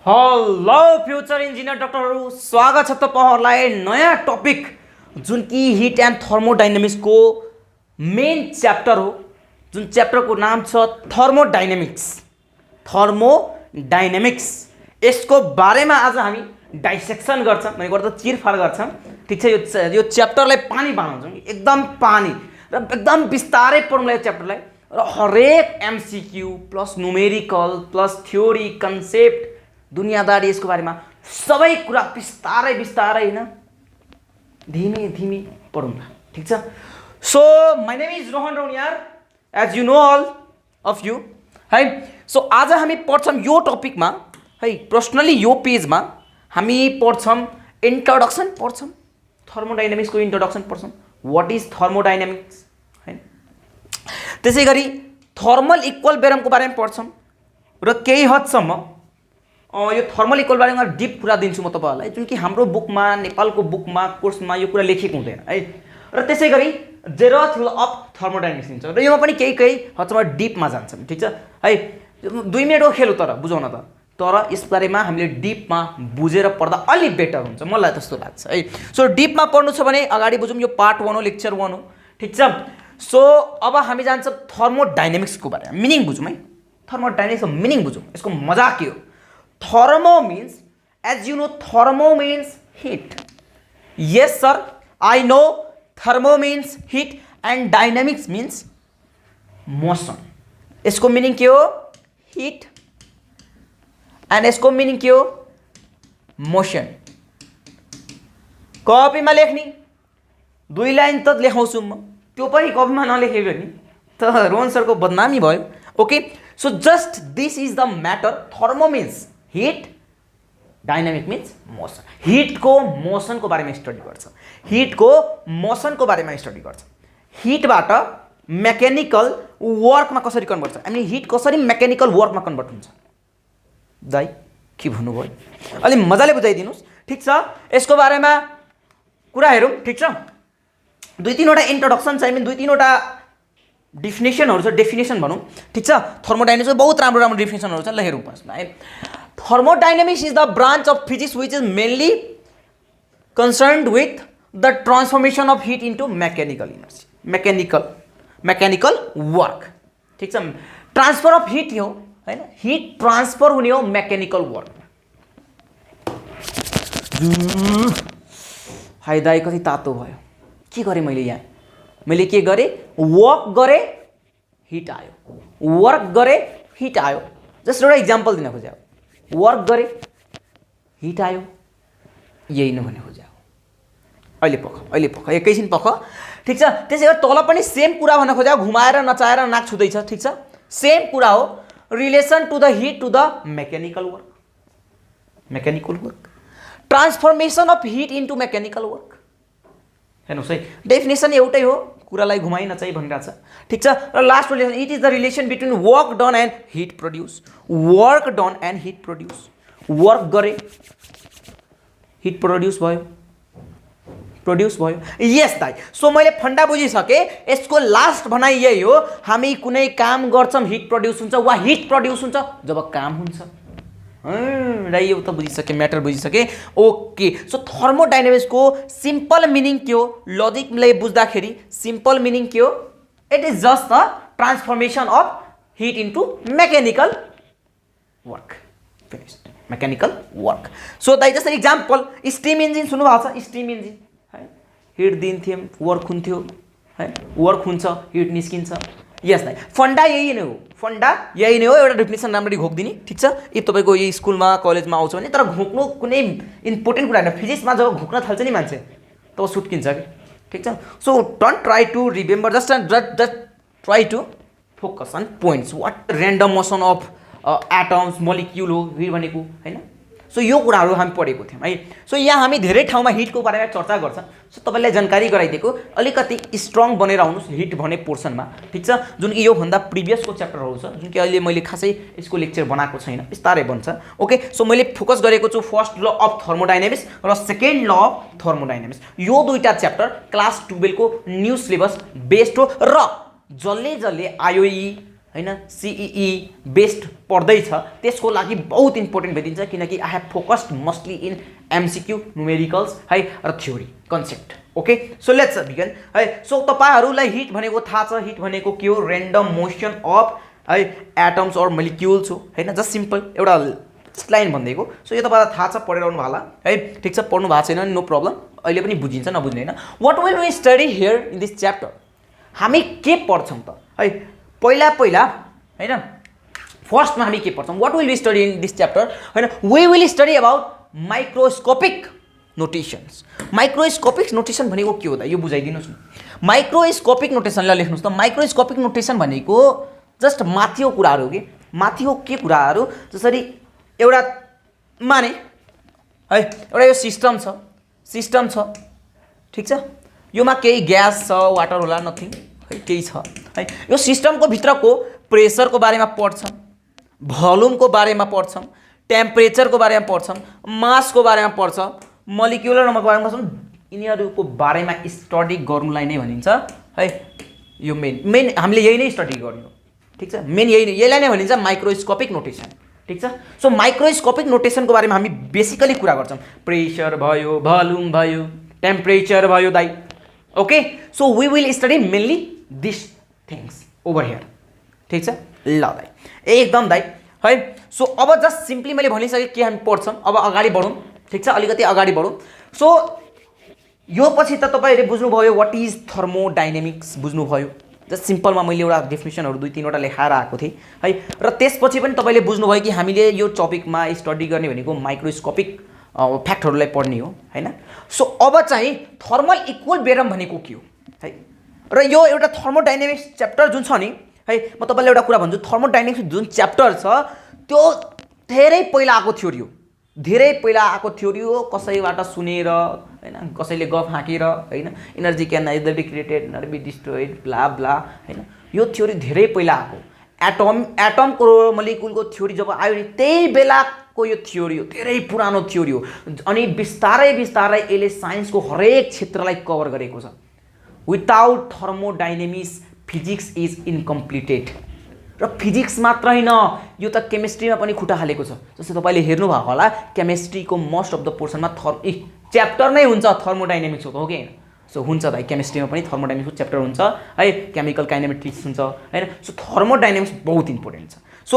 Hello future engineer डाक्टरहरू, स्वागत छ तपाईहरुलाई नयाँ टपिक जुन कि हिट एन्ड थर्मोडाइनामिक्सको मेन च्याप्टर हो। जुन च्याप्टरको नाम छ थर्मोडाइनामिक्स। यसको बारेमा आज हामी डाइसेक्सन गर्छौं, मैले गर्दा चिरफाड गर्छौं। ठीक छ, यो च्याप्टरलाई पानी बनाउँछौं, एकदम पानी र एकदम बिस्तारै पढौँला यो च्याप्टरलाई। र हरेक MCQ plus numerical plus theory concept दुनियादारी यसको बारेमा सबै कुरा बिस्तारै हैन धीमे धीमे पढौँला। ठीक छ। So my name is Rohan Rauniyar, as you know all of you है। सो आज हामी पढ्छौं यो टपिकमा है। पर्सनली यो पेजमा हामी पढ्छौं इन्ट्रोडक्सन पढ्छौं, थर्मोडाइनामिक्सको इन्ट्रोडक्सन पढ्छौं, व्हाट इज थर्मोडाइनामिक्स है। त्यसैगरी थर्मल इक्विलिब्रियमको बारेमा पढ्छौं र केही हदसम्म यो थर्मल इक्विलिब्रियममा डिप कुरा दिन्छु म तपाईहरुलाई, जुन कि हाम्रो बुकमा, नेपालको बुकमा, कोर्समा यो कुरा लेखेको हुँदैन है। र त्यसैगरी जेनरल थ्योरी अफ थर्मोडाइनामिक्स दिन्छ र योमा पनि केही हदसम्म डिपमा जान्छौं। ठीक छ है। 2 मिनेटको खेल हो तर बुझाउन त, तर यस बारेमा हामीले डिपमा बुझेर पढ्दा अलि बेटर हुन्छ, मलाई त्यस्तो लाग्छ है। सो डिपमा पढ्नु छ भने अगाडि बुझौँ, यो पार्ट 1 हो, लेक्चर 1 हो। ठीक छ। सो अब हामी जान्छौं थर्मोडाइनामिक्सको बारेमा, मिनिङ बुझौँ है। थर्मोडाइनामिक्सको मिनिङ बुझौँ, यसको मजा के हो। Thermo means, as you know, thermo means heat. Yes sir, I know thermo means heat and dynamics means motion. इसको मीनिंग क्या हो? Heat. and इसको मीनिंग क्या हो? Motion. कॉपी में लेख्ने 2 लाइन त लेखाउँछु म, त्यो पनि कपीमा नलेखे भने त रोहन सरको बदनामी भयो। Okay, so just this is the matter. Thermo means hit, dynamic means motion. Hit को मोशन को बारे में स्टडी गर्छ, हिट को मोशन को बारे में स्टडी गर्छ। हिटबाट मेकानिकल वर्क में कसरी कन्भर्ट हुन्छ, अनि हिट कसरी मेकानिकल वर्क में कन्भर्ट हुन्छ। दाइ के भन्नुभयो अलि मजाले बुझाइदिनुस्। ठीक छ, यसको बारेमा कुरा हेरौँ। ठीक छ, 2-3 वटा इन्ट्रोडक्सन छ, आई मिन 2-3 वटा डेफिनेसनहरु छ, डेफिनेसन भनौँ। ठीक छ, थर्मोडाइनामिक्सको बहुत राम्रो डेफिनेसनहरु छ, ल हेरौँ फर्स्टमा है। Thermodynamics is the branch of physics which is mainly concerned with the transformation of heat into mechanical energy, mechanical work. ठीक छ, ट्रान्सफर अफ हिट हो हैन, हिट ट्रान्सफर हुने हो मेकानिकल वर्क। हाय दाइ कति तातो भयो, के गरे मैले यहाँ, मैले के गरे, वर्क गरे हिट आयो, वर्क गरे हिट आयो। जस्ट एउटा इक्जाम्पल दिन खोजेँ, वर्क गरे हिट आयो, यही नभने हो जाओ। अहिले पख एकैछिन पख। ठीक छ, त्यसै गरी तल पनि सेम कुरा भन्न खोजा, घुमाएर नचाएर नाक छुदैछ। ठीक छ, सेम कुरा हो, relation to the heat to the mechanical work, transformation of heat into mechanical work. हेर्नुहोस् है, डेफिनेसन एउटै हो, कुरालाई घुमाइ नचाइ भनिरहेको छ। ठीक छ, र last relation, it is the relation between work done and hit produce. Work done and hit produce, work गरे हिट प्रोड्युस भयो। यस दाइ, सो मैले फन्डा बुझिसके। यसको लास्ट भनाइ यही हो, हामी कुनै काम गर्छौं हिट प्रोड्युस हुन्छ वा हिट प्रोड्युस हुन्छ जब काम हुन्छ। र यो त बुझिसके, म्याटर बुझिसके। ओके, सो थर्मोडाइनामिक्सको सिम्पल मिनिङ के हो, लजिकले बुझ्दाखेरि सिम्पल मिनिङ के हो, it is just the transformation of heat into mechanical work. Finished, mechanical work. So दाइ जस्तै इक्जाम्पल, स्टिम इन्जिन सुन्नु भएको छ, स्टिम इन्जिन है, हिट दिन्थ्यौँ वर्क हुन्थ्यो है, वर्क हुन्छ हिट निस्किन्छ। यस दाइ, फन्डा यही नै हो, फन्डा यही नै हो। एउटा डेफिनेसन राम्ररी घोक्दिने। ठीक छ, यी तपाईको यो स्कुलमा कलेजमा आउँछ भने, तर घोक्नु कुनै इम्पोर्टेन्ट कुरा हैन। फिजिक्समा जब घोक्न थाल्छ नि मान्छे तब सुट्किन्छ कि। ठीक छ, so don't try to remember, just try to focus on points. What random motion of atoms, molecule हो हिट भनेको हैन। सो यो कुराहरू हामी पढेको थियौँ है। सो यहाँ हामी धेरै ठाउँमा हिटको बारेमा चर्चा गर्छ। सो तपाईँलाई जानकारी गराइदिएको, अलिकति स्ट्रङ बनेर आउनुहोस् हिट भन्ने पोर्सनमा। ठीक छ, जुन कि योभन्दा प्रिभियसको च्याप्टरहरू छ, जुन कि अहिले मैले खासै यसको लेक्चर बनाएको छैन, बिस्तारै बन्छ। ओके, सो मैले फोकस गरेको छु फर्स्ट ल अफ थर्मोडाइनामिक्स र सेकेन्ड ल अफ थर्मोडाइनामिक्स। यो दुईटा च्याप्टर क्लास 12 को न्यू सिलेबस बेस्ड हो र जल्ले आइओई हैन सीईई बेस्ड पढ्दैछ त्यसको लागि बहुत इम्पोर्टेन्ट भइदिन्छ किनकि I have focused mostly in MCQ numericals है र theory concept okay so let's begin है सो तपाईहरुलाई हिट भनेको थाहा छ हिट भनेको के हो र्यान्डम मोसन अफ है एटम्स अर मोलिक्युल्स हो हैन जस्ट सिम्पल एउटा लाइन भन्दैको सो यो तपाईलाई थाहा छ पढिरहनु होला है ठीक छ पढ्नु भएको छैन नो प्रब्लम अहिले पनि बुझिन्छ नबुझ्ने हैन what will we study here in this chapter हामी के पढ्छौं त है पहिला हैन फर्स्टमा हामी के पढ्छौं what will we study in this chapter हैन we will study about microscopic notations microscopic notation भनेको के हो त यो बुझाइदिनुस् न माइक्रोस्कोपिक नोटेसनलाई लेख्नुस् त माइक्रोस्कोपिक नोटेसन भनेको जस्ट माथिको कुराहरु हो के माथिको के कुराहरु जसरी एउटा माने है एउटा यो सिस्टम छ ठीक छ योमा केही ग्यास छ वाटर होला नथिङ है केही छ है यो सिस्टमको भित्रको प्रेसरको बारेमा पढ्छौं भोल्युमको बारेमा पढ्छौं टेम्परेचरको बारेमा पढ्छौं मासको बारेमा पढ्छौं मोलिक्युलर नम्बरको बारेमा पढ्छौं यिनीहरुको बारेमा स्टडी गर्नुलाई नै भनिन्छ है यो मेन हामीले यही नै स्टडी गर्नु ठीक छ मेन यहीलाई नै भनिन्छ माइक्रोस्कोपिक नोटेसन ठीक छ सो माइक्रोस्कोपिक नोटेसनको बारेमा हामी बेसिकली कुरा गर्छौं प्रेशर भयो भोल्युम भयो टेम्परेचर भयो दाइ okay so we will study mainly this things over here ठीक छ ल दाइ एकदम दाइ है सो अब जस्ट सिम्पली मैले भनिसके के हामी पढ्छौं अब अगाडि बढौं ठीक छ अलिकति अगाडि बढौं सो यो पछि त तपाईहरुले बुझ्नुभयो व्हाट इज थर्मोडायनामिक्स बुझ्नुभयो जस्ट सिम्पलमा मैले एउटा डेफिनेसनहरु दुई तीनवटा लेखाएर आएको थिए है र त्यसपछि पनि तपाईले बुझ्नुभयो कि हामीले यो टपिकमा स्टडी गर्ने भनेको माइक्रोस्कोपिक फ्याक्टहरुलाई पढ्ने हो हैन सो अब चाहिँ थर्मल इक्विलिब्रियम भनेको के हो है र यो एउटा थर्मोडायनामिक्स च्याप्टर जुन छ नि है म तपाईलाई एउटा कुरा भन्छु थर्मोडायनामिक्स जुन च्याप्टर छ त्यो धेरै पहिला आएको थ्योरी हो धेरै पहिला आएको थ्योरी हो कसैबाट सुनेर हैन कसैले गफ हाँकेर हैन energy can neither be created nor be destroyed blah blah हैन यो थ्योरी धेरै पहिला आएको एटमको मोलिक्युलको थ्योरी जब आयो नि त्यही बेलाको यो थ्योरी हो धेरै पुरानो थ्योरी हो अनि बिस्तारै बिस्तारै यसले साइन्सको हरेक क्षेत्रलाई कभर गरेको छ विदाउट थर्मोडायनामिक्स फिजिक्स इज इनकम्प्लिटेड र फिजिक्स मात्र हैन यो त केमिस्ट्रीमा पनि खुट्टा हालेको छ जस्तै तपाईले हेर्नु भएको होला केमिस्ट्रीको मोस्ट अफ द पोर्सनमा च्याप्टर नै हुन्छ थर्मोडायनामिक्स हो कि हैन सो हुन्छ भाइ केमिस्ट्रीमा पनि थर्मोडायनामिक्सको च्याप्टर हुन्छ है केमिकल काइनेमेटिक्स हुन्छ हैन सो थर्मोडायनामिक्स बहुत इम्पोर्टेन्ट छ सो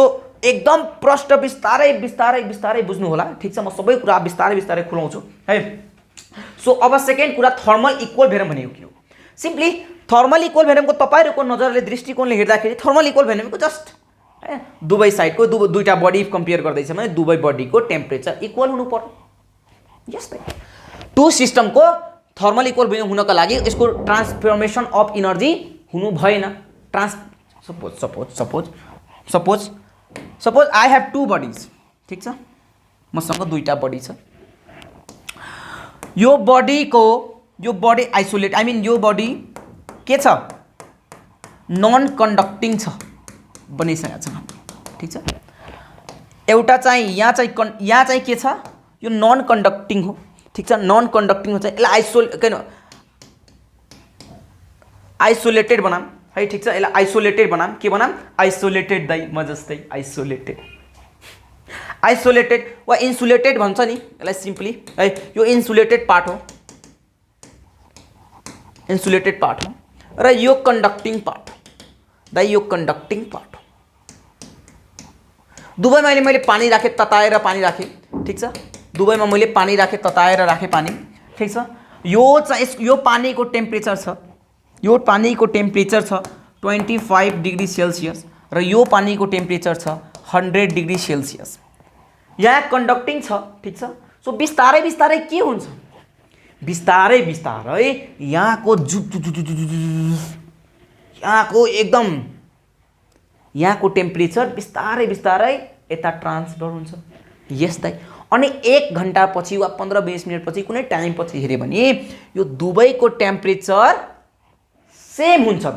एकदम प्रष्ट बिस्तारै बिस्तारै बिस्तारै बुझ्नु होला ठीक छ म सबै कुरा बिस्तारै बिस्तारै खुलाउँछु है सो अब सेकेन्ड कुरा थर्मल इक्विलिब्रियम भनेको के हो सिम्पली थर्मल इक्विलिब्रियमको तपाईहरुको नजरले दृष्टिकोणले हेर्दाखेरि थर्मल इक्विलिब्रियमको जस्ट दुवै साइडको दुईटा बडी कम्पेयर गर्दैछ भने दुवै बडीको टेम्परेचर इक्वल हुनु पर्यो यस्तै टु सिस्टमको थर्मल इक्विलिब्रियम हुनको लागि यसको ट्रान्सफर्मेसन अफ एनर्जी हुनु भएन suppose I have two bodies ठीक छ मसँग दुईटा बडी छ यो बडी आइसोलेट आई मीन यो बडी के छ नन कन्डक्टिङ छ बनिसकेको छ ठीक छ एउटा चाहिँ यहाँ चाहिँ के छ यो नन कन्डक्टिङ हो ठीक छ नन कन्डक्टिङ हो चाहिँ यसलाई आइसोलेटेड बनाम है ठीक छ यसलाई आइसोलेटेड बनाम के बनाम आइसोलेटेड दाइ म जस्तै आइसोलेटेड वा इन्सुलेटेड भन्छ नि यसलाई सिम्पली है यो इन्सुलेटेड पार्ट हो र यो कन्डक्टिङ पार्ट दाइ यो कन्डक्टिङ पार्ट दुवैमा मैले पानी राखेँ तताएर पानी राखेँ ठीक छ दुवैमा मैले पानी राखेँ तताएर राखेँ पानी ठीक छ यो पानीको टेम्परेचर छ यो पानीको टेम्परेचर छ 25 डिग्री सेल्सियस र यो पानीको टेम्परेचर छ 100 डिग्री सेल्सियस यहाँ कन्डक्टिङ छ ठीक छ सो बिस्तारै बिस्तारै के हुन्छ बिस्तारै बिस्तारै यहाँको यहाँको टेम्परेचर बिस्तारै बिस्तारै यता ट्रान्सफर हुन्छ यस्तै अनि 1 घण्टा पछि वा 15-20 मिनेट पछि कुनै टाइम पछि हेर्यो भने यो दुवैको टेम्परेचर सेम हुन्छ त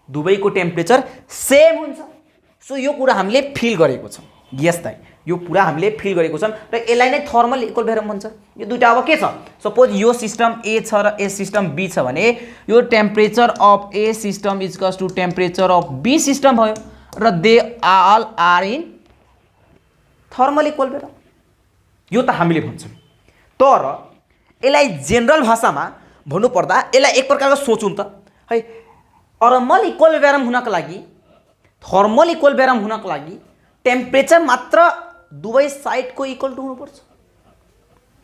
दुवैको टेम्परेचर सेम हुन्छ सो यो कुरा हामीले फिल गरेको छौं यस्तै यो पुरा हामीले फिल गरेको छौं र यसलाई नै थर्मल इक्विलिब्रियम भन्छ यो दुईटा अब के छ सपोज यो सिस्टम ए छ र ए सिस्टम बी छ भने यो temperature of A system is equals to temperature of B system भयो र they all are in thermal equilibrium. यो त हामीले भन्छौँ, तर यसलाई जेनरल भाषामा भन्नुपर्दा यसलाई एक प्रकारको सोचौँ त है। थर्मल इक्विलिब्रियम हुनको लागि, थर्मल इक्विलिब्रियम हुनको लागि टेम्परेचर मात्र दुवै साइडको इक्वल टु हुनुपर्छ,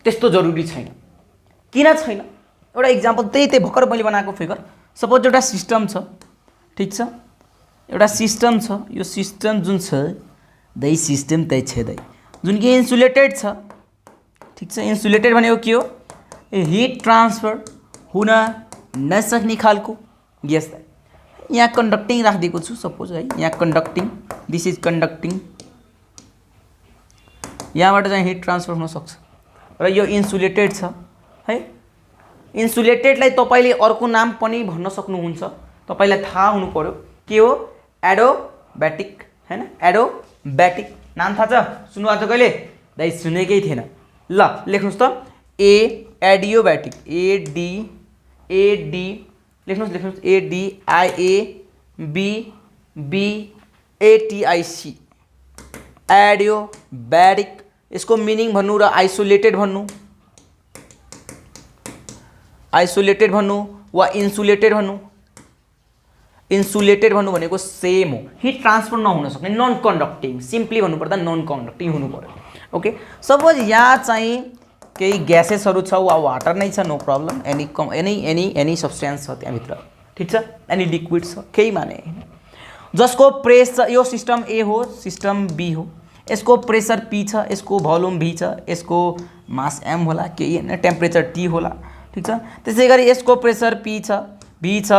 त्यस्तो जरुरी छैन। किन छैन? एउटा इक्जाम्पल त्यही भर्खर मैले बनाएको फिगर। सपोज एउटा सिस्टम छ, ठिक छ, एउटा सिस्टम छ। यो सिस्टम जुन छ दाइ सिस्टम त्यही छ दाइ, जुन कि इन्सुलेटेड छ, ठिक छ। इन्सुलेटेड भनेको के हो? हिट ट्रान्सफर हुन नसक्ने खालको ग्यास दाइ। यहाँ कन्डक्टिङ राखिदिएको छु सपोज है, यहाँ कन्डक्टिङ, दिस इज कन्डक्टिङ, यहाँबाट चाहिँ हिट ट्रान्सफर हुन सक्छ। र यो इन्सुलेटेड छ है। इन्सुलेटेडलाई तपाईँले अर्को नाम पनि भन्न सक्नुहुन्छ, तपाईँलाई थाहा हुनु पर्यो के हो? एडोब्याटिक हैन, एडोब्याटिक नाम थाहा छ? सुन्नुभएको छ कहिले? दाइ सुनेकै थिएन। ल लेख्नुहोस् त, एडियोब्याटिक, एडी लेख्नुहोस् ADIABBATIC, एडियोब्याटिक। यसको मिनिङ भन्नु र आइसोलेटेड भन्नु, आइसोलेटेड भन्नु वा इन्सुलेटेड भन्नु। इन्सुलेटेड भन्नु भनेको सेम हो, हिट ट्रान्सफर नहुन सक्ने, नन कन्डक्टिङ, सिम्पली भन्नुपर्दा नन कन्डक्टिङ हुनु पर्यो। ओके, सपोज यहाँ चाहिँ केही ग्यासेसहरू छ वा वाटर नै छ, नो प्रब्लम, एनी सब्सटेन्स छ त्यहाँभित्र, ठिक छ, एनी लिक्विड छ, केही माने, जसको प्रेसर, यो सिस्टम ए हो, सिस्टम बी हो, यसको प्रेसर पी छ, यसको भोल्युम भी छ, यसको मास एम होला, केही होइन, टेम्परेचर टी होला, ठिक छ। त्यसै गरी यसको प्रेसर पी छ, भी छ,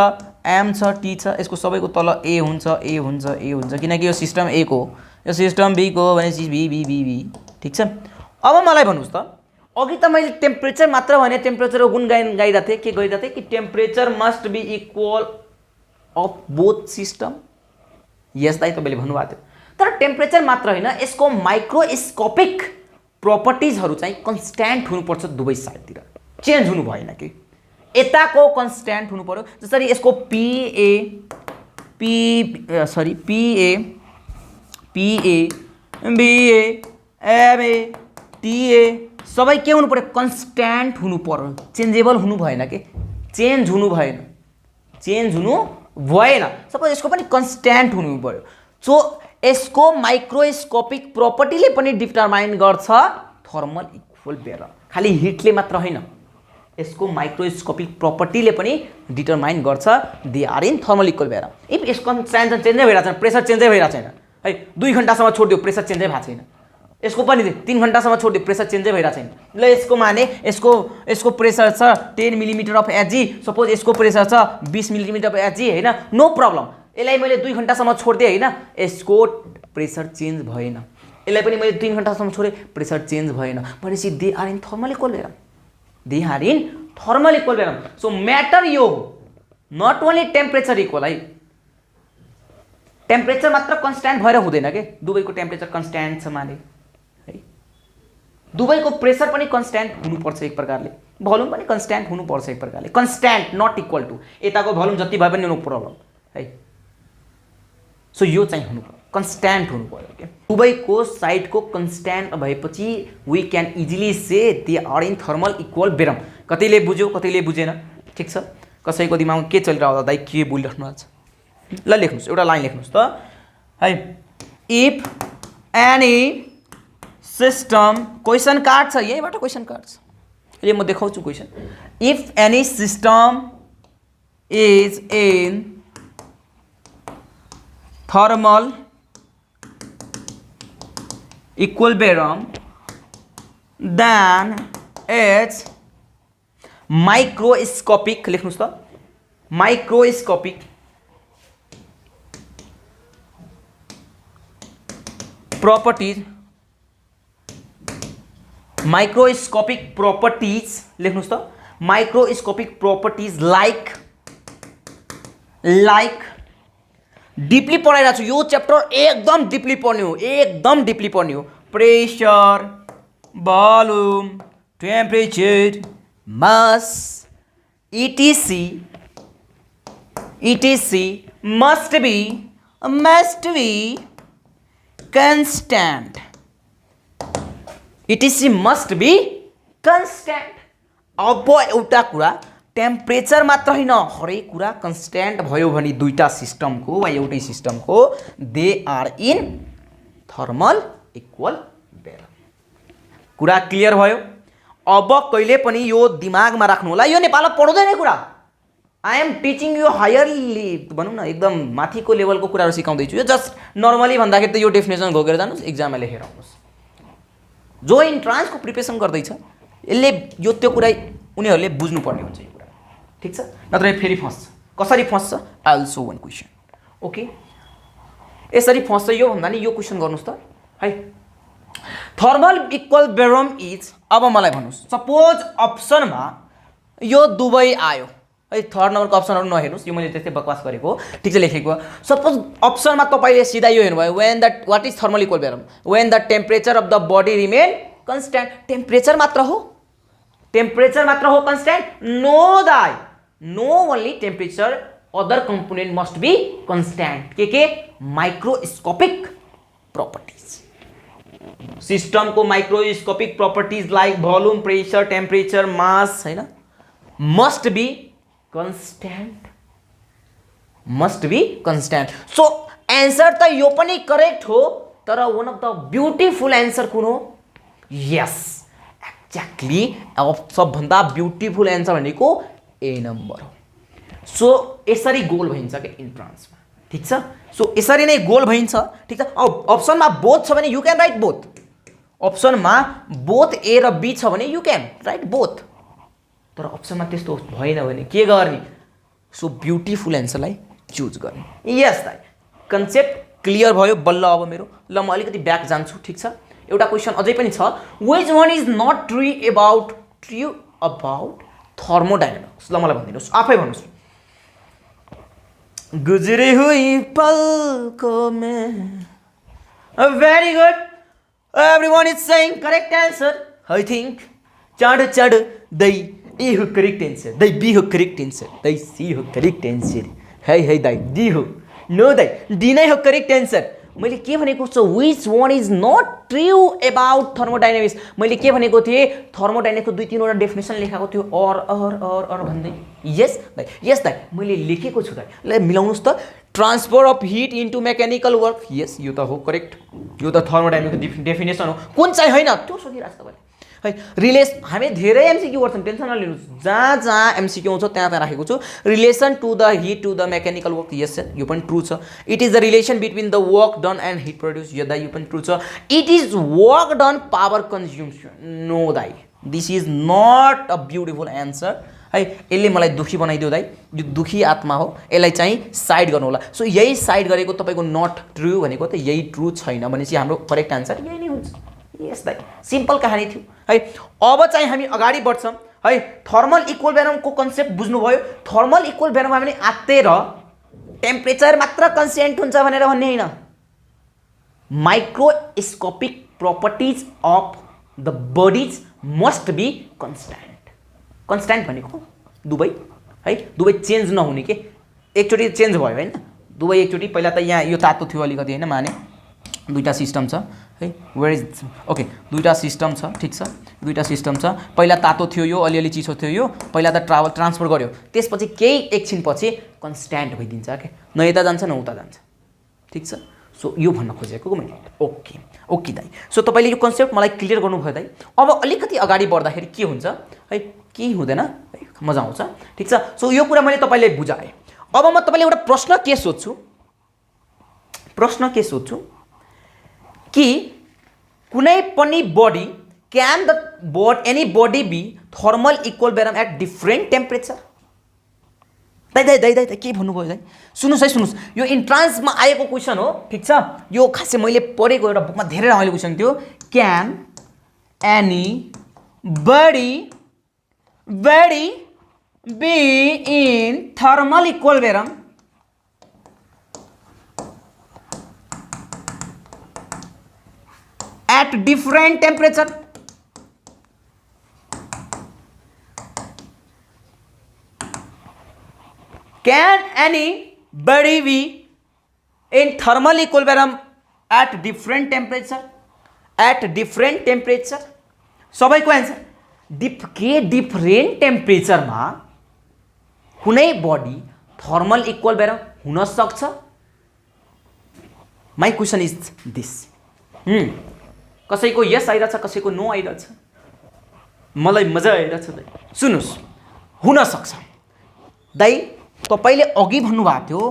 एम छ, टी छ, यसको सबैको तल ए हुन्छ, ए हुन्छ, ए हुन्छ, किनकि यो सिस्टम ए को, यो सिस्टम बी को भनेपछि बी बी बी बी, ठिक छ। अब मलाई भन्नुहोस् त, अघि त मैले टेम्परेचर मात्र भने, टेम्परेचरको गुण गाइरहेको थिएँ, के गाइरहेको थिएँ कि temperature must be equal of both system. Yes दाइ तपाईँले भन्नुभएको थियो, तर टेम्परेचर मात्र होइन, यसको माइक्रोस्कोपिक प्रोपर्टिजहरू चाहिँ कन्स्ट्यान्ट हुनुपर्छ, दुवै साइडतिर चेन्ज हुनु भएन कि यताको कन्स्ट्यान्ट हुनु पर्यो। जसरी यसको पिए बिए एमए टिए सबै के हुनु पर्यो? कन्स्ट्यान्ट हुनु पर्यो, चेन्जेबल हुनु भएन कि, चेन्ज हुनु भएन, चेन्ज हुनु भएन। सपोज यसको पनि कन्स्ट्यान्ट हुनु पर्यो। सो यसको माइक्रोस्कोपिक प्रोपर्टीले पनि डिटरमाइन गर्छ थर्मल इक्विलिब्रियम, खालि हिटले मात्र होइन, यसको माइक्रोस्कोपिक प्रोपर्टीले पनि डिटरमाइन गर्छ they are in thermal equilibrium. If यसको कन्स्ट्यान्ट चेन्जै भइरहेको छैन, प्रेसर चेन्जै भइरहेको छैन है, 2 घन्टासम्म छोडिदियो प्रेसर चेन्जै भएको छैन, यसको पनि 3 घन्टासम्म छोडिदियो प्रेसर चेन्जै भइरहेको छैन। ल यसको माने यसको प्रेसर छ 10 मिलिमिटर अफ एचजी, सपोज यसको प्रेसर छ 20 मिलिमिटर अफ एचजी होइन, नो प्रब्लम। यसलाई मैले 2 घन्टासम्म छोडिदिएँ होइन, यसको प्रेसर चेन्ज भएन, यसलाई पनि मैले 3 घन्टासम्म छोडेँ, प्रेसर चेन्ज भएन, भनेपछि they are in thermal equilibrium, they are in thermal equilibrium. So matter यो नट ओन्ली टेम्परेचर इक्वल है, टेम्परेचर मात्र कन्स्ट्यान्ट भएर हुँदैन के, दुवैको टेम्परेचर कन्स्ट्यान्ट छ माने है, दुवैको प्रेसर पनि कन्स्ट्यान्ट हुनुपर्छ एक प्रकारले, भोल्युम पनि कन्स्ट्यान्ट हुनुपर्छ एक प्रकारले, कन्स्ट्यान्ट नट इक्वल टु यताको भोल्युम जति भए पनि नो प्रब्लम है। सो यो चाहिँ हुनु पर्यो, कन्स्ट्यान्ट हुनु पर्यो के, दुवैको साइडको कन्स्ट्यान्ट भएपछि we can easily say they are in thermal equilibrium. कतिले बुझ्यो कतिले बुझेन, ठिक छ, कसैको दिमागमा के चलिरहेको दाइ के बोलिराख्नु भएको छ। ल लेख्नुहोस्, एउटा लाइन लेख्नुहोस् त है, if any system, question card छ यहीँबाट, क्वेसन कार्ड छ, अहिले म देखाउँछु question. If any system is in thermal equilibrium then it's microscopic, लेख्नुहोस् त, माइक्रोस्कोपिक properties, microscopic properties लेख्नुहोस् त, microscopic properties like डिपली पढाइरहेको छु, यो च्याप्टर एकदम डिपली पढ्ने हो, एकदम डिपली पढ्ने हो। Pressure, volume, temperature, mass etc must be must be constant. etc must be constant. अब एउटा कुरा टेम्परेचर मात्र होइन, हरेक कुरा कन्स्ट्यान्ट भयो भने दुईटा सिस्टमको वा एउटै सिस्टमको they are in thermal equilibrium. कुरा क्लियर भयो. अब कहिले पनि यो दिमागमा राख्नु होला, यो नेपालमा पढाउँदैन कुरा. आई एम टिचिङ यु हायरली, भनौँ न एकदम माथिको लेभलको कुराहरू सिकाउँदैछु. यो जस्ट नर्मली भन्दाखेरि त यो डेफिनेसन घोकेर जानुहोस्, इक्जाममा लेखेर आउनुहोस्. जो इन्ट्रान्सको प्रिपेरेसन गर्दैछ यसले यो त्यो कुरा उनीहरूले बुझ्नुपर्ने हुन्छ यो कुरा. ठिक छ, नत्र फेरि फस्छ. कसरी फस्छ? I will show one question. Okay, यसरी फस्छ. यो भन्दा नि यो क्वेसन गर्नुहोस् त है. थर्मल इक्विलिब्रियम इज, अब मलाई भन्नुहोस्, सपोज अप्सनमा यो दुबई आयो है. थर्ड नम्बरको अप्सनहरू नहेर्नुहोस्, यो मैले त्यस्तै बकवास गरेको, ठिक छ लेखेको. सपोज अप्सनमा तपाईँले सिधा यो हेर्नुभयो, when the what is thermal equilibrium, when the temperature of the body remain constant. Temperature मात्र हो, टेम्परेचर मात्र हो कन्स्ट्यान्ट? नो दाइ, no only temperature, other component must be constant. के माइक्रोस्कोपिक प्रपर्टिज, सिस्टमको microscopic properties like volume, pressure, temperature, mass हैन, must be constant, must be constant. So answer त यो पनि करेक्ट हो, तर one of the beautiful answer कुन हो? Yes, exactly. अब सबभन्दा ब्युटिफुल एन्सर भनेको ए नम्बर हो. सो यसरी गोल भइन्छ के इन्ट्रान्समा. ठिक छ, सो यसरी नै गोल भइन्छ. ठिक छ. अब अप्सनमा बोथ छ भने यु क्यान राइट बोथ. अप्सनमा बोथ ए र बी छ भने यु क्यान राइट बोथ. तर अप्सनमा त्यस्तो भएन भने के गर्ने? सो ब्युटिफुल एन्सरलाई चुज गर्ने. यस दाइ, कन्सेप्ट क्लियर भयो बल्ल. अब मेरो ल म अलिकति ब्याक जान्छु. ठिक छ, एउटा क्वेसन अझै पनि छ. Which one is not true about thermodynamics? ल मलाई भनिदिनुहोस्, आफै भन्नुहोस्. गुजरी हुई पलकों में. Very good, everyone is saying correct answer. I think चाँडो चाँडो दाइ ए हो करेक्ट एन्सर, दाइ बी हो करेक्ट एन्सर, दाइ सी हो करेक्ट एन्सर. है दाइ डी हो. नो दाइ, डी नै हो करेक्ट एन्सर. मैले के भनेको छु? Which one is not true about thermodynamics. मैले के भनेको थिएँ? थर्मोडाइनामिक्सको 2-3वटा डेफिनेसन लेखाएको थियो, और भन्दै. यस दाइ, यस दाइ, मैले लेखेको छु दाइ. ल मिलाउनुहोस् त. Transfer of heat into mechanical work. Yes, यो त हो करेक्ट. यो त थर्मोडाइनामिक्सको डेफिनेसन हो. कुन चाहिँ होइन त्यो सोधिरहेको छ तपाईँले है. हामी धेरै एमसिक्यू गर्छौँ, टेन्सन नलिनुहोस्. जहाँ जहाँ एमसिक्यू आउँछ त्यहाँ त्यहाँ राखेको छु. Relation to the heat to the mechanical work. Yes sir, यो पनि ट्रु छ. It is the relation between the work done and heat produce. यो दाइ यो पनि ट्रु छ. It is work done power consumption. No दाइ, this is not a beautiful answer है. यसले मलाई दुखी बनाइदियो दाइ, यो दुखी आत्मा हो, यसलाई चाहिँ साइड गर्नु होला. सो यही साइड गरेको तपाईँको नट ट्रु भनेको त यही ट्रु छैन भनेपछि हाम्रो करेक्ट एन्सर यही नै हुन्छ. यस दाइ, सिम्पल कहानी थियो है. अब चाहिँ हामी अगाडि बढ्छौँ है. थर्मल इक्विलिब्रियमको कन्सेप्ट बुझ्नुभयो. थर्मल इक्विलिब्रियममा पनि आत्तेर टेम्परेचर मात्र कन्स्ट्यान्ट हुन्छ भनेर भन्ने होइन. Microscopic properties of the bodies must be constant. Constant भनेको दुबई है, दुबई चेन्ज नहुने के. एकचोटि चेन्ज भयो होइन दुबई. एकचोटि पहिला त यहाँ यो तातो थियो अलिकति होइन, माने दुईटा सिस्टम छ है. वेयर इज ओके, दुईटा सिस्टम छ. ठिक छ, दुईटा सिस्टम छ. पहिला तातो थियो यो, अलिअलि चिसो थियो यो. पहिला त ट्रान्सफर गर्यो, त्यसपछि केही एकछिनपछि कन्स्ट्यान्ट भइदिन्छ क्या. न यता जान्छ न उता जान्छ. ठिक छ, सो यो भन्न खोजेको मैले. ओके ओके दाइ. सो तपाईँले यो कन्सेप्ट मलाई क्लियर गर्नुभयो दाइ. अब अलिकति अगाडि बढ्दाखेरि के हुन्छ है, केही हुँदैन है, मजा आउँछ. ठिक छ, सो यो कुरा मैले तपाईँलाई बुझाएँ. अब म तपाईँले एउटा प्रश्न के सोध्छु कि कुनै पनि body can the anybody be thermal equilibrium at different temperature. दाइ के भन्नुभयो दाइ? सुन्नुहोस् है, सुन्नुहोस्. यो इन्ट्रान्समा आएको क्वेसन हो. ठिक छ, यो खासै मैले पढेको एउटा बुकमा धेरै रमाइलो क्वेसन थियो. Can anybody be in thermal equilibrium at different temperature? Can anybody be in thermal equilibrium at different temperature सबैको एन्सर के डिफरेंट टेम्परेचरमा कुनै बडी थर्मल इक्विलिब्रियम हुन सक्छ। My question is this. कसैको यस आइरहेछ, कसैको नो आइरहेछ, मलाई मजा आइरहेछ दाइ। सुन्नुहोस्, हुन सक्छ दाइ। तपाईँले अघि भन्नुभएको थियो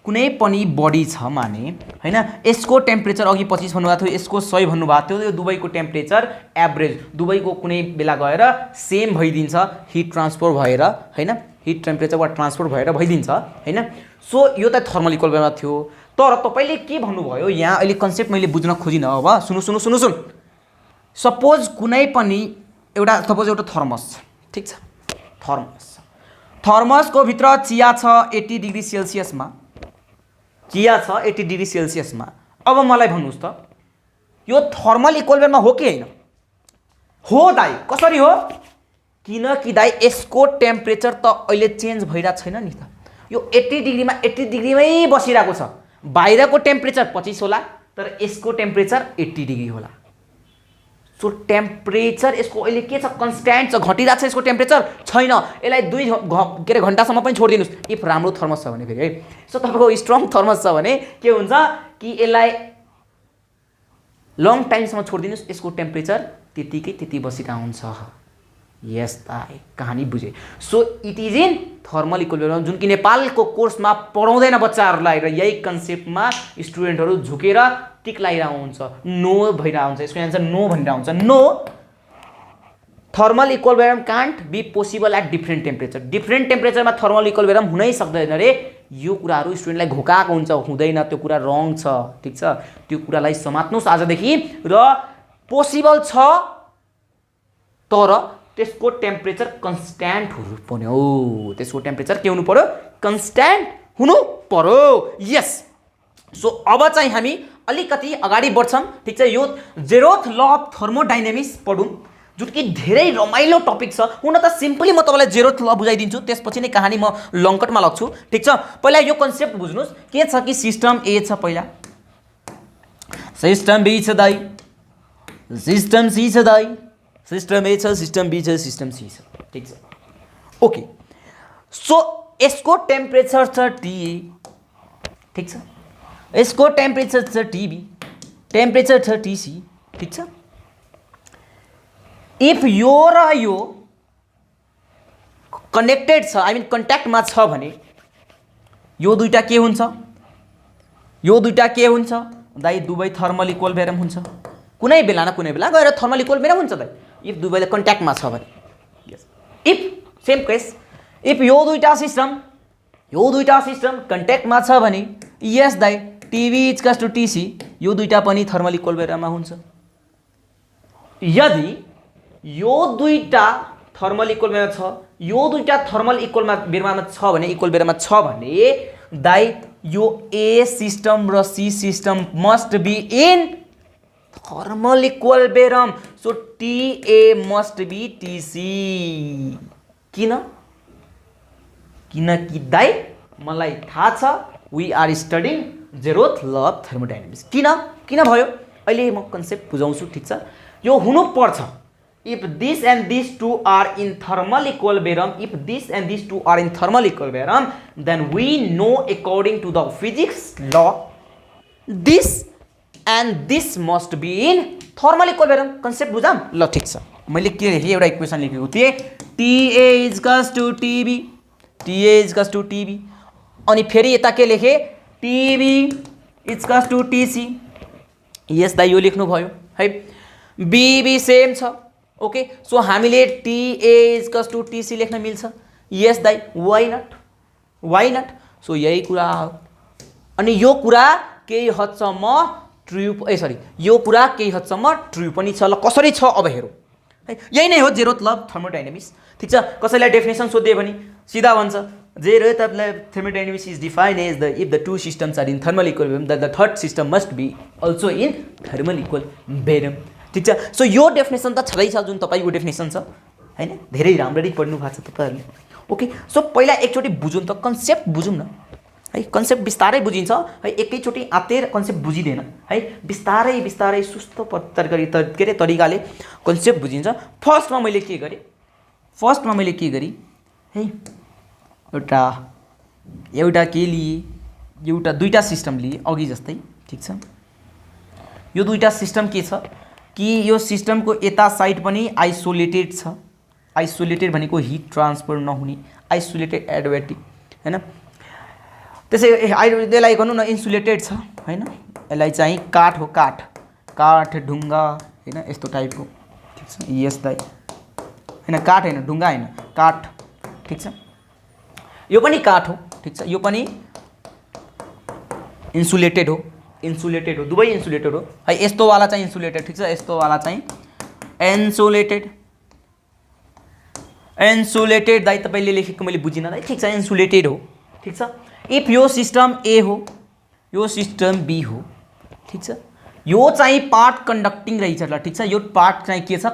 कुनै पनि बडी छ माने हैन, यसको टेम्परेचर अघि 25 भन्नुभएको थियो, यसको 100 भन्नुभएको थियो। यो दुवैको टेम्परेचर एभरेज, दुवैको कुनै बेला गएर सेम भइदिन्छ हिट ट्रान्सफर भएर हैन, हिट टेम्परेचरबाट ट्रान्सफर भएर भइदिन्छ हैन। सो यो त थर्मल इक्विलिब्रियममा थियो। तर तपाईँले के भन्नुभयो यहाँ, अहिले कन्सेप्ट मैले बुझ्न खोजिनँ। अब सुनु। सपोज कुनै पनि एउटा थर्मस छ, ठिक छ, थर्मसको भित्र चिया छ 80 डिग्री सेल्सियसमा, चिया छ 80 डिग्री सेल्सियसमा। अब मलाई भन्नुहोस् त यो थर्मल इक्विलिब्रियममा हो कि होइन? हो दाइ। कसरी हो? किनकि दाइ यसको टेम्परेचर त अहिले चेन्ज भइरहेको छैन नि त। यो 80 डिग्रीमै बसिरहेको छ। बाहिरको टेम्परेचर 25 होला, तर यसको टेम्परेचर 80 डिग्री होला। सो टेम्परेचर यसको अहिले के छ? कन्स्ट्यान्ट छ, घटिरहेको छ। यसको टेम्परेचर छैन। यसलाई 2 घन्टासम्म पनि छोडिदिनुहोस् इफ राम्रो थर्मस छ भने फेरि है। सो तपाईँको स्ट्रङ थर्मस छ भने के हुन्छ कि यसलाई लङ टाइमसम्म छोडिदिनुहोस्, यसको टेम्परेचर त्यति बसिरहेको हुन्छ। यस दाइ, कहानी बुझे। So it is in thermal equilibrium, जुन कि नेपालको कोर्समा पढाउँदैन बच्चाहरूलाई, र यही कन्सेप्टमा स्टुडेन्टहरू झुकेर टिक लगाइरहेको हुन्छ, नो भइरहेको हुन्छ। यसको एन्सर नो भनिरहेको हुन्छ। No, thermal equilibrium can't be possible at different temperature. Different टेम्परेचरमा थर्मल इक्विलिब्रियम हुनै सक्दैन रे। यो कुराहरू स्टुडेन्टलाई घोकाएको हुन्छ, हुँदैन, त्यो कुरा रङ छ, ठिक छ। त्यो कुरालाई समात्नुहोस् आजदेखि। र पोसिबल छ तर त्यसको टेम्परेचर कन्स्ट्यान्ट हुनु पर्यो। त्यसको टेम्परेचर के हुनु पर्यो? कन्स्ट्यान्ट हुनु पर्यो। यस। सो अब चाहिँ हामी अलिकति अगाडि बढ्छौँ, ठिक छ। यो जेरोथ ल अफ थर्मोडाइनामिक्स पढौँ, जुन कि धेरै रमाइलो टपिक छ। हुन त सिम्पली म तपाईँलाई जेरोथ ल बुझाइदिन्छु, त्यसपछि नै कहानी म लङ्कटमा लग्छु, ठिक छ। पहिला यो कन्सेप्ट बुझ्नुहोस्। के छ कि सिस्टम ए छ, पहिला सिस्टम बी छ दाइ, सिस्टम सी छ दाइ, सिस्टम ए छ, सिस्टम बी छ, सिस्टम सी छ, ठिक छ। ओके। सो यसको टेम्परेचर छ टिए, ठिक छ। यसको टेम्परेचर छ टिबी, टेम्परेचर छ टिसी, ठिक छ। इफ यो र यो कनेक्टेड छ, आई मिन कन्ट्याक्टमा छ भने यो दुईटा के हुन्छ? यो दुईटा के हुन्छ दाइ? दुवै थर्मल इक्विलिब्रियम हुन्छ। कुनै बेला न कुनै बेला गएर थर्मल इक्विलिब्रियम हुन्छ दाइ, इफ दुवैले कन्ट्याक्टमा छ भने। यस। इफ सेम केस, इफ यो दुईटा सिस्टम कन्ट्याक्टमा छ भने यस दाइ, टिभी इक्वल्स टु टिसी, यो दुईटा पनि थर्मल इक्विलिब्रियममा हुन्छ। यदि यो दुईटा थर्मल इक्विलिब्रियममा छ, यो दुईटा थर्मल इक्विलिब्रियममा छ भने दाइ यो ए सिस्टम र C system must be in thermal equilibrium. So TA must be TC। किनकि दाइ मलाई थाहा छ we are studying zeroth law of thermodynamics. किन भयो अहिले म कन्सेप्ट बुझाउँछु, ठिक छ। यो हुनु पर्छ। If this and this two are in thermal equilibrium, if this and this two are in thermal equilibrium, then we know according to the physics law this and this must be in thermal equilibrium. Concept बुझाम ल, ठिक छ। मैले के लेखेँ? एउटा equation लेखेको थिएँ, TA equals to TB, TA equals to TB। अनि फेरि यता के लेखेँ? TB equals to TC। Yes दाइ, यो लेख्नु भयो है। BB सेम छ। ओके। सो हामीले TA इक्वल्स टु TC लेख्न मिल्छ। यस दाइ, वाइ नट। सो यही कुरा हो। अनि यो कुरा केही हदसम्म यो कुरा केही हदसम्म ट्रु पनि छ। ल कसरी छ अब हेरौँ है। यही नै हो जेरोथ ल अफ थर्मोडाइनामिक्स, ठिक छ। कसैलाई डेफिनेसन सोधिदियो भने सिधा भन्छ zeroth of thermodynamics is defined as the if the two systems are in thermal equilibrium the third system must be also in thermal equilibrium, ठिक छ। सो यो डेफिनेसन त छँदैछ, जुन तपाईँको डेफिनेसन छ हैन। धेरै राम्ररी पढ्नु भएको छ तपाईँहरूले। ओके। सो पहिला एकचोटि बुझौँ त, कन्सेप्ट बुझौँ न है कन्सेप्ट बिस्तारै बुझिन्छ है एकैचोटि आतेर कन्सेप्ट बुझिँदैन है बिस्तारै बिस्तारै सुस्त के अरे तरिकाले कन्सेप्ट बुझिन्छ फर्स्टमा मैले के गरेँ है एउटा के लिए एउटा दुईटा सिस्टम लिए अघि जस्तै ठीक छ यो दुईटा सिस्टम के छ कि यो सिस्टमको यता साइड पनि आइसोलेटेड छ आइसोलेटेड भनेको हिट ट्रान्सफर नहुने आइसोलेटेड एडियाबेटिक हैन त्यसै त्यसलाई गर्नु न इन्सुलेटेड छ हैन यसलाई चाहिँ काठ हो काठ ढुङ्गा हैन यस्तो टाइपको ठीक छ यसलाई हैन काठ हैन ढुङ्गा हैन काठ ठीक छ यो पनि काठ हो ठीक छ यो पनि इन्सुलेटेड हो दुवै इन्सुलेटेड हो है यस्तो वाला चाहिँ इन्सुलेटेड ठीक छ यस्तो वाला चाहिँ इन्सुलेटेड दाइ तपाईले लेखेको मैले बुझिन दाइ ठीक छ इन्सुलेटेड हो ठीक छ इफ यो सिस्टम ए हो यो सिस्टम बी हो ठीक छ यो चाहिँ पार्ट कन्डक्टिङ रहेछ ल ठीक छ यो पार्ट चाहिँ के छ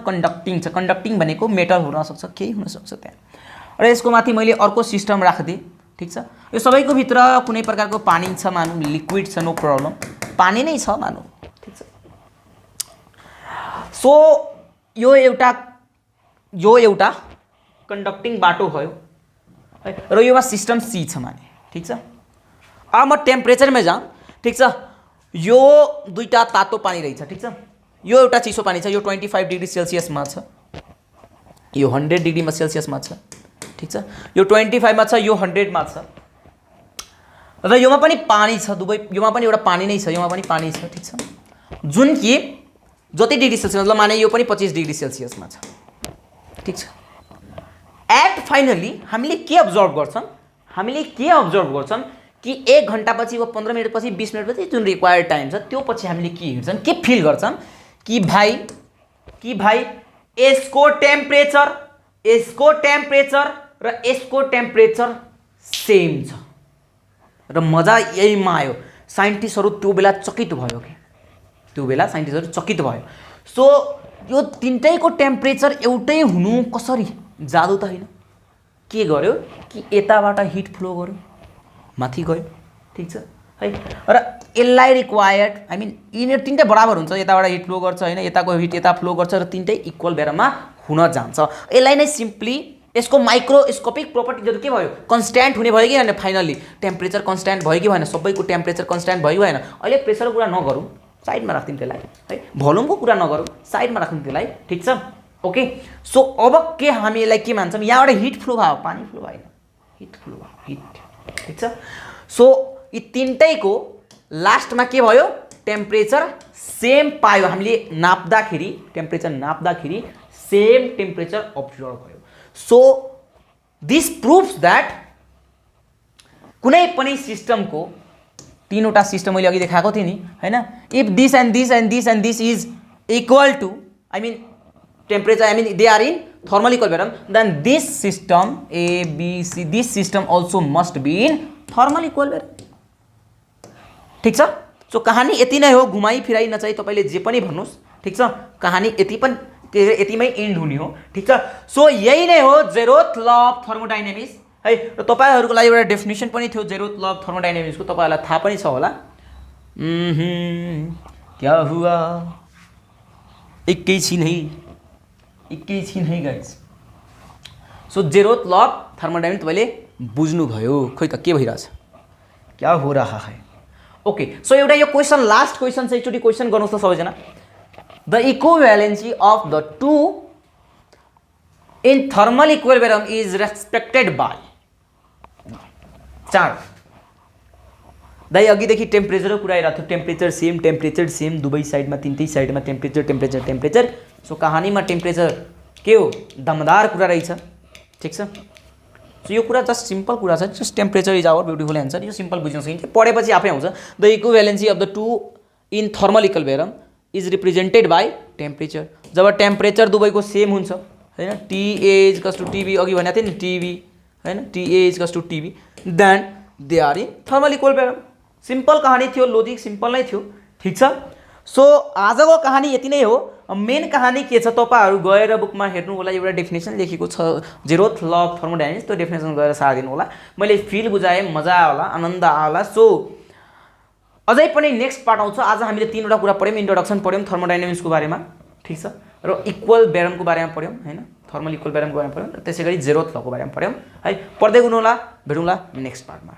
कन्डक्टिङ भनेको मेटल हुन सक्छ केही हुन सक्छ त्यहाँ र यसको माथि मैले अर्को सिस्टम राख्दिए ठीक छ यो सबैको भित्र कुनै प्रकारको पानी छ मानौ लिक्विड छ नो प्रब्लम पानी नै छ मानौ ठीक छ सो यो एउटा कन्डक्टिङ बाटो भयो है र योमा सिस्टम सी छ माने ठीक छ अब म टेम्परेचरमा जाऊँ ठीक छ यो दुईटा तातो पानी रहेछ ठीक छ यो एउटा चिसो पानी छ यो 25 डिग्री सेल्सियसमा छ यो 100 डिग्रीमा सेल्सियसमा छ ठीक छ यो 25 मा छ यो 100 मा छ र योमा पनि पानी छ दुवै योमा पनि एउटा पानी नै छ योमा पनि पानी छ ठीक छ जुन कि जति डिग्री सेल्सियस मतलब माने यो पनि 25 डिग्री सेल्सियसमा छ ठीक छ एट फाइनली हामीले के अब्जर्भ गर्छौं कि 1 घण्टा पछि वा 15 मिनेट पछि 20 मिनेट पछि जुन रिक्वायर्ड टाइम छ त्यो पछि हामीले के हेर्छौं के फिल गर्छौं कि भाइ यसको टेम्परेचर र यसको टेम्परेचर सेम छ र मजा यहीमा आयो साइन्टिस्टहरु त्यो बेला चकित भयो सो यो तीनटैको टेम्परेचर एउटै हुनु कसरी जादु त हैन के गर्यो कि यताबाट हिट फ्लो गर्यो माथि गयो ठीक छ है र यसलाई रिक्वायर्ड आई मिन यिनीहरु तीनटै बराबर हुन्छ यताबाट हिट फ्लो गर्छ हैन यताको हिट यता फ्लो गर्छ र तीनटै इक्वल बेरमा हुन जान्छ यसलाई नै सिम्पली यसको माइक्रोस्कोपिक प्रोपर्टिजहरु के भयो कन्स्ट्यान्ट हुने भयो कि हैन फाइनली टेम्परेचर कन्स्ट्यान्ट भयो कि भएन सबैको टेम्परेचर कन्स्ट्यान्ट भयो कि भएन अहिले प्रेसरको कुरा नगरौँ साइडमा राख्दिम त्यसलाई है भोल्युमको कुरा नगरौँ साइडमा राख्दिम त्यसलाई ठीक छ ओके सो अब के हामी यसलाई के मान्छौं यहाँबाट हिट फ्लो भयो पानी फ्लो भएन हिट फ्लो भयो हिट ठीक छ सो यी तीनटैको लास्टमा के भयो टेम्परेचर सेम पायो हामीले नाप्दाखेरि टेम्परेचर नाप्दाखेरि सेम टेम्परेचर अब्जर्भ भयो सो दिस प्रुव्स दैट कुनै पनि सिस्टमको तीनवटा सिस्टम मैले अघि देखाएको थिएँ नि हैन if this and this and this and this is equal to I mean temperature I mean they are in thermal equilibrium then this system A B C this system also must be in thermal equilibrium ठीक छ so कहानी यति नै हो घुमाई फिराई नचाहि तपाईले जे पनि भन्नुस् ठीक छ कहानी यतिमै एन्ड हुने हो ठीक छ सो यही नै हो जेरोथ ल अफ थर्मोडायनामिक्स है र तपाईहरुको लागि एउटा डेफिनेसन पनि थियो जेरोथ ल अफ थर्मोडायनामिक्सको तपाईहरुलाई थाहा पनि छ होला क्या हुआ एकैछिन है guys so zeroth law of thermodynamics तपाईले बुझ्नु भयो खै त के भइराछ क्या हो रहा है ओके सो एउटा यो क्वेशन लास्ट क्वेशन चाहिँ एकचोटी क्वेशन गर्नुस् त सबैजना the equivalence of the two in thermal equilibrium is respected by चार दाइ अघिदेखि टेम्परेचरको कुरा आइरहेको थियो टेम्परेचर सेम दुवै साइडमा तीनटै साइडमा टेम्परेचर सो कहानीमा टेम्परेचर के हो दमदार कुरा रहेछ ठीक छ सो यो कुरा जस्ट सिम्पल कुरा छ just temperature is our beautiful answer यो सिम्पल बुझ्न सकिन्छ पढेपछि आफै आउँछ the equivalence of the two in thermal equilibrium is represented by temperature जब टेम्परेचर दुवैको सेम हुन्छ हैन TA इक्वल्स टु TB अघि भनेको थिए नि TB हैन TA equals to TB then they are in thermal equilibrium simple कहानी थियो लोजिक सिम्पल नै थियो ठीक छ सो आजको कहानी यति नै हो मेन कहानी के छ तपाईहरु गएर बुकमा हेर्नु होला एउटा डेफिनेसन लेखेको छ जेरोथ ल अफ थर्मोडायनामिक्स त्यो डेफिनेसन गएर सार्दिनु होला मैले फिल बुझाए मजा होला आनन्द आला सो अझै पनि नेक्स्ट पार्ट आउँछ आज हामीले तीनवटा कुरा पढ्यौं इन्ट्रोडक्सन पढ्यौं थर्मोडायनामिक्सको बारेमा ठीक छ र इक्वल ब्यारमको बारेमा पढ्यौं हैन थर्मल इक्वल ब्यारमको बारेमा पढ्यौं र त्यसैगरी जेरोथ लको बारेमा पढ्यौं है पढ्दै गर्नु होला भेटौँला नेक्स्ट पार्टमा